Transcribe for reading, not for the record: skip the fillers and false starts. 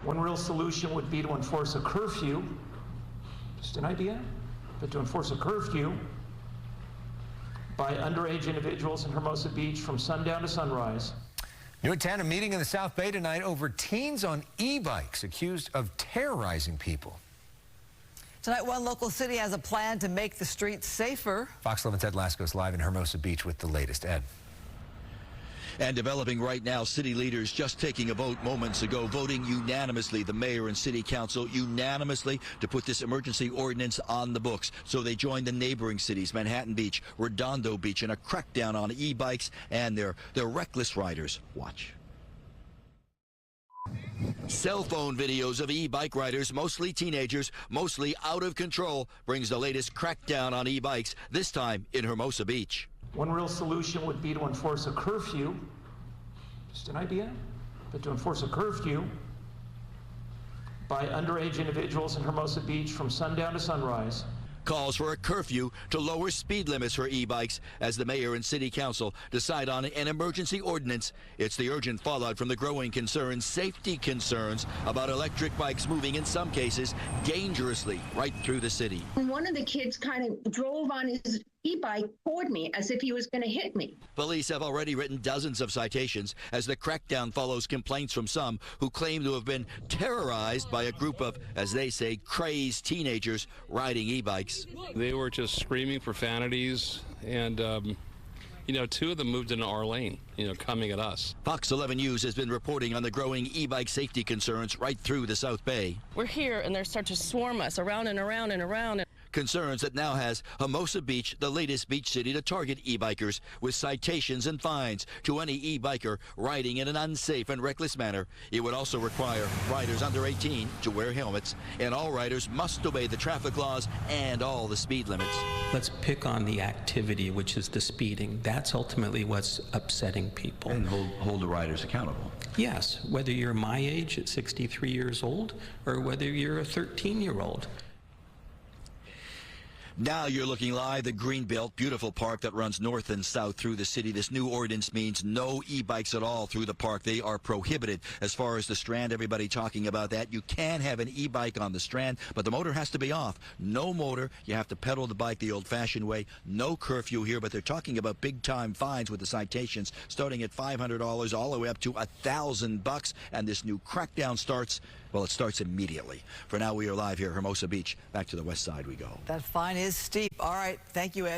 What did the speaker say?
One real solution would be to enforce a curfew, just an idea, but to enforce a curfew by underage individuals in Hermosa Beach from sundown to sunrise. New at 10, a meeting in the South Bay tonight over teens on e-bikes accused of terrorizing people. Tonight, one local city has a plan to make the streets safer. Fox 11's Ed Lascos live in Hermosa Beach with the latest. Ed. And developing right now, city leaders just taking a vote moments ago, voting unanimously, the mayor and city council unanimously, to put this emergency ordinance on the books. So they joined the neighboring cities, Manhattan Beach, Redondo Beach, in a crackdown on e-bikes and their reckless riders. Watch. Cell phone videos of e-bike riders, mostly teenagers, mostly out of control, brings the latest crackdown on e-bikes, this time in Hermosa Beach. One real solution would be to enforce a curfew, just an idea, but to enforce a curfew by underage individuals in Hermosa Beach from sundown to sunrise. Calls for a curfew to lower speed limits for e-bikes as the mayor and city council decide on an emergency ordinance. It's the urgent fallout from the growing concerns, safety concerns about electric bikes moving in some cases dangerously right through the city. One of the kids kind of drove on his e-bike toward me as if he was going to hit me. Police have already written dozens of citations as the crackdown follows complaints from some who claim to have been terrorized by a group of, as they say, crazed teenagers riding e-bikes. They were just screaming profanities, and two of them moved into our lane, coming at us. Fox 11 News has been reporting on the growing e-bike safety concerns right through the South Bay. We're here, and they start to swarm us around and around and around. Concerns that now has Hermosa Beach, the latest beach city to target e-bikers with citations and fines to any e-biker riding in an unsafe and reckless manner. It would also require riders under 18 to wear helmets, and all riders must obey the traffic laws and all the speed limits. Let's pick on the activity, which is the speeding. That's ultimately what's upsetting people. And hold the riders accountable. Yes, whether you're my age at 63 years old or whether you're a 13-year-old. Now you're looking live, the Greenbelt, beautiful park that runs north and south through the city. This new ordinance means no e-bikes at all through the park. They are prohibited. As far as the Strand, everybody talking about that. You can have an e-bike on the Strand, but the motor has to be off. No motor. You have to pedal the bike the old-fashioned way. No curfew here, but they're talking about big-time fines with the citations starting at $500 all the way up to $1,000. And this new crackdown starts, well, it starts immediately. For now, we are live here at Hermosa Beach. Back to the west side we go. That fine is steep. All right. Thank you, Ed.